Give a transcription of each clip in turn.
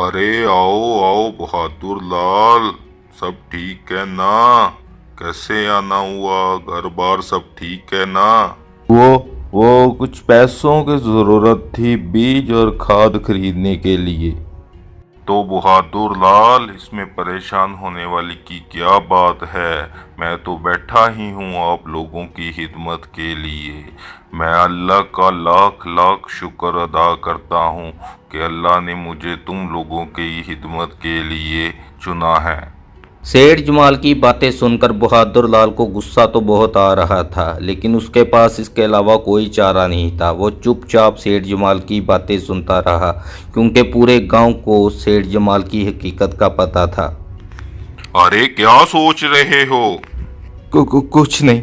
अरे आओ आओ बहादुर लाल, सब ठीक है ना? कैसे आना हुआ? घर बार सब ठीक है ना? वो वो कुछ पैसों की जरूरत थी, बीज और खाद खरीदने के लिए। तो बहादुर लाल, इसमें परेशान होने वाली की क्या बात है? मैं तो बैठा ही हूँ आप लोगों की खिदमत के लिए। मैं अल्लाह का लाख लाख शुक्र अदा करता हूँ कि अल्लाह ने मुझे तुम लोगों की खिदमत के लिए चुना है। सेठ जमाल की बातें सुनकर बहादुर लाल को गुस्सा तो बहुत आ रहा था, लेकिन उसके पास इसके अलावा कोई चारा नहीं था। वो चुपचाप सेठ जमाल की बातें सुनता रहा, क्योंकि पूरे गांव को सेठ जमाल की हकीकत का पता था। अरे क्या सोच रहे हो? कुछ नहीं।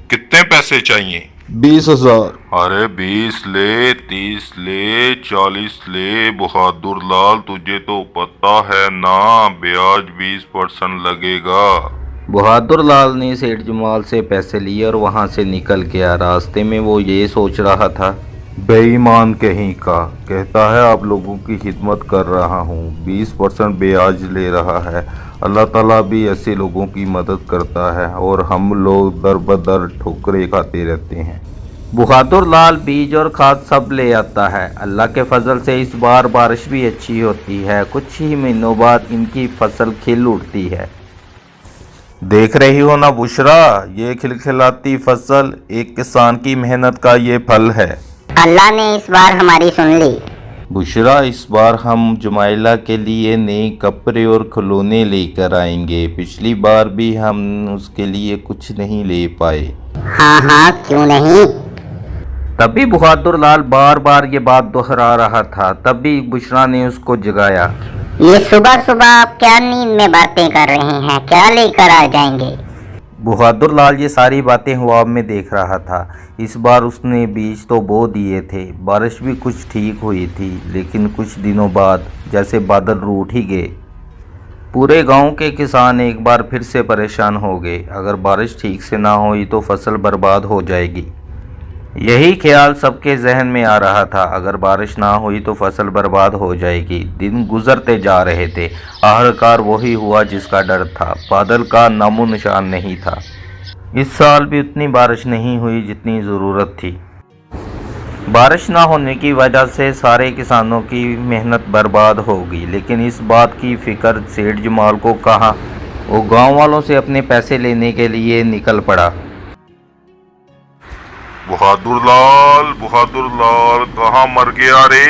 कितने पैसे चाहिए? 20,000। अरे 20 ले, 30 ले, 40 ले। बहादुर लाल, तुझे तो पता है ना, ब्याज 20% लगेगा। बहादुर लाल ने सेठ जमाल से पैसे लिए और वहां से निकल गया। रास्ते में वो ये सोच रहा था, बेईमान कहीं का, कहता है आप लोगों की खिदमत कर रहा हूँ, 20% ब्याज ले रहा है। अल्लाह ताला भी ऐसे लोगों की मदद करता है और हम लोग दर बदर ठोकरें खाते रहते हैं। बहादुर लाल बीज और खाद सब ले आता है। अल्लाह के फजल से इस बार बारिश भी अच्छी होती है। कुछ ही महीनों बाद इनकी फसल खिल उठती है। देख रही हो ना बुशरा, ये खिलखिलाती फसल एक किसान की मेहनत का ये फल है। अल्लाह ने इस बार हमारी सुन ली। बुशरा, इस बार हम जुमाइला के लिए नए कपड़े और खिलौने लेकर आएंगे। पिछली बार भी हम उसके लिए कुछ नहीं ले पाए। हाँ हाँ, क्यों नहीं। तभी बहादुर लाल बार बार ये बात दोहरा रहा था। तभी बुशरा ने उसको जगाया। ये सुबह सुबह आप क्या नींद में बातें कर रहे हैं? क्या लेकर आ जाएंगे? बहादुर लाल ये सारी बातें ख्वाब में देख रहा था। इस बार उसने बीज तो बो दिए थे, बारिश भी कुछ ठीक हुई थी, लेकिन कुछ दिनों बाद जैसे बादल रूठ ही गए। पूरे गांव के किसान एक बार फिर से परेशान हो गए। अगर बारिश ठीक से ना हुई तो फसल बर्बाद हो जाएगी। यही ख्याल सबके जहन में आ रहा था। अगर बारिश ना हुई तो फसल बर्बाद हो जाएगी। दिन गुजरते जा रहे थे। आखिरकार वही हुआ जिसका डर था। बादल का नामो निशान नहीं था। इस साल भी उतनी बारिश नहीं हुई जितनी ज़रूरत थी। बारिश ना होने की वजह से सारे किसानों की मेहनत बर्बाद हो गई। लेकिन इस बात की फिक्र सेठ जमाल को कहाँ। वो गांव वालों से अपने पैसे लेने के लिए निकल पड़ा। बहादुर लाल कहाँ मर गया रे?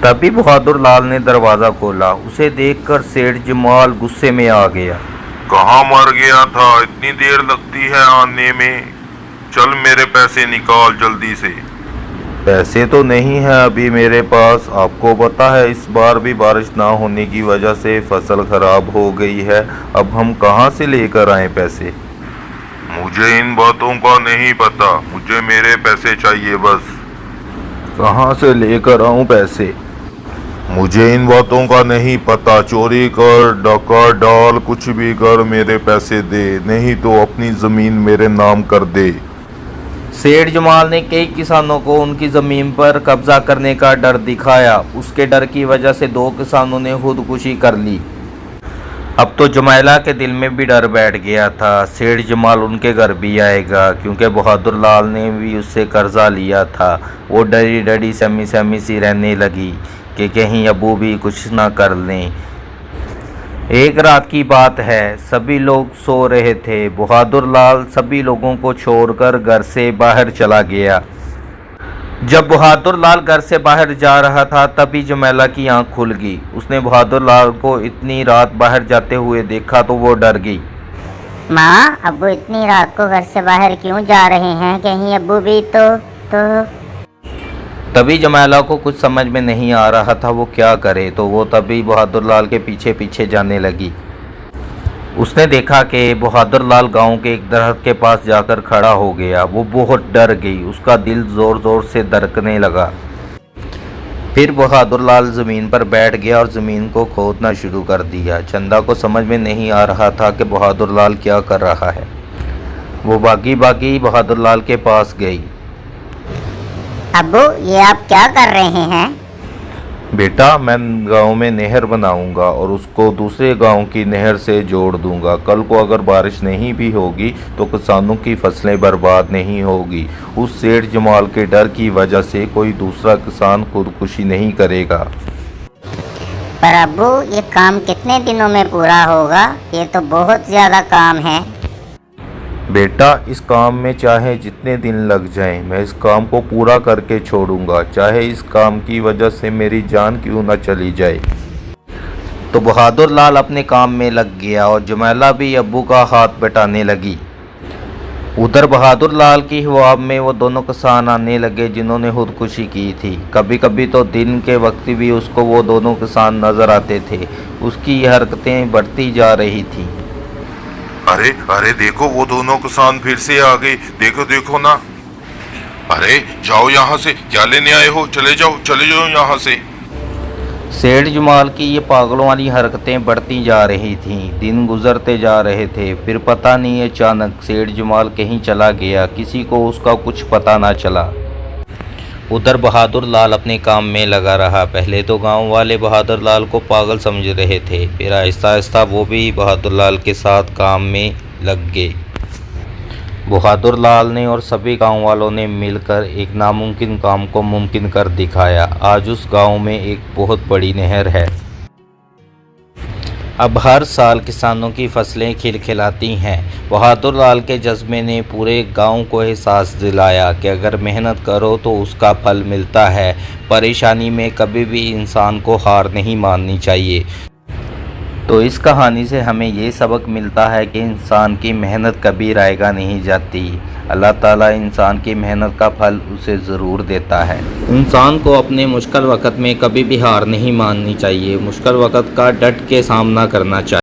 तभी बहादुर लाल ने दरवाज़ा खोला। उसे देखकर सेठ जमाल गुस्से में आ गया। कहाँ मर गया था? इतनी देर लगती है आने में? चल मेरे पैसे निकाल जल्दी से। पैसे तो नहीं है अभी मेरे पास। आपको पता है इस बार भी बारिश ना होने की वजह से फसल खराब हो गई है। अब हम कहाँ से लेकर आए पैसे? मुझे इन बातों का नहीं पता, मुझे मेरे पैसे चाहिए बस। कहाँ से लेकर आऊँ पैसे? मुझे इन बातों का नहीं पता। चोरी कर, डाका डाल, कुछ भी कर, मेरे पैसे दे, नहीं तो अपनी ज़मीन मेरे नाम कर दे। सेठ जमाल ने कई किसानों को उनकी ज़मीन पर कब्जा करने का डर दिखाया। उसके डर की वजह से 2 किसानों ने खुदकुशी कर ली। अब तो जुमैला के दिल में भी डर बैठ गया था। सेठ जमाल उनके घर भी आएगा, क्योंकि बहादुर लाल ने भी उससे कर्जा लिया था। वो डरी डरी सहमी सहमी सी रहने लगी कि कहीं अबू भी कुछ ना कर लें। एक रात की बात है, सभी लोग सो रहे थे। बहादुर लाल सभी लोगों को छोड़कर घर से बाहर चला गया। जब बहादुर लाल घर से बाहर जा रहा था तभी जुमैला की आंख खुल गई। उसने बहादुर लाल को इतनी रात बाहर जाते हुए देखा तो वो डर गई। माँ, अब्बू इतनी रात को घर से बाहर क्यों जा रहे हैं? कहीं अब्बू भी तो तभी जुमैला को कुछ समझ में नहीं आ रहा था वो क्या करे। तो वो तभी बहादुर लाल के पीछे पीछे जाने लगी। उसने देखा कि बहादुर लाल गांव के एक दरख्त के पास जाकर खड़ा हो गया। वो बहुत डर गई। उसका दिल ज़ोर ज़ोर से धड़कने लगा। फिर बहादुर लाल ज़मीन पर बैठ गया और ज़मीन को खोदना शुरू कर दिया। चंदा को समझ में नहीं आ रहा था कि बहादुर लाल क्या कर रहा है। वो भागी भागी बहादुर लाल के पास गई। अब्बू, ये आप क्या कर रहे हैं? बेटा, मैं गांव में नहर बनाऊंगा और उसको दूसरे गांव की नहर से जोड़ दूंगा। कल को अगर बारिश नहीं भी होगी तो किसानों की फसलें बर्बाद नहीं होगी। उस सेठ जमाल के डर की वजह से कोई दूसरा किसान खुदकुशी नहीं करेगा। पर अब्बू, ये काम कितने दिनों में पूरा होगा? ये तो बहुत ज़्यादा काम है। बेटा, इस काम में चाहे जितने दिन लग जाएं, मैं इस काम को पूरा करके छोड़ूंगा, चाहे इस काम की वजह से मेरी जान क्यों न चली जाए। तो बहादुर लाल अपने काम में लग गया और जमैला भी अब्बू का हाथ बटाने लगी। उधर बहादुर लाल की ख्वाब में वो दोनों किसान आने लगे जिन्होंने खुदकुशी की थी। कभी कभी तो दिन के वक्त भी उसको वो दोनों किसान नजर आते थे। उसकी ये हरकतें बढ़ती जा रही थी। अरे अरे देखो, वो दोनों किसान फिर से आ गए। देखो देखो ना। अरे जाओ यहाँ से, क्या लेने आए हो? चले जाओ यहाँ से। सेठ जमाल की ये पागलों वाली हरकतें बढ़ती जा रही थीं। दिन गुजरते जा रहे थे, फिर पता नहीं अचानक सेठ जमाल कहीं चला गया। किसी को उसका कुछ पता ना चला। उधर बहादुर लाल अपने काम में लगा रहा। पहले तो गांव वाले बहादुर लाल को पागल समझ रहे थे, फिर आहिस्ता आहिस्ता वो भी बहादुर लाल के साथ काम में लग गए। बहादुर लाल ने और सभी गांव वालों ने मिलकर एक नामुमकिन काम को मुमकिन कर दिखाया। आज उस गांव में एक बहुत बड़ी नहर है। अब हर साल किसानों की फसलें खिलखिलाती हैं। बहादुर लाल के जज्बे ने पूरे गांव को एहसास दिलाया कि अगर मेहनत करो तो उसका फल मिलता है। परेशानी में कभी भी इंसान को हार नहीं माननी चाहिए। तो इस कहानी से हमें ये सबक मिलता है कि इंसान की मेहनत कभी रायगा नहीं जाती। अल्लाह ताला इंसान की मेहनत का फल उसे ज़रूर देता है। इंसान को अपने मुश्किल वक़्त में कभी भी हार नहीं माननी चाहिए। मुश्किल वक़्त का डट के सामना करना चाहिए।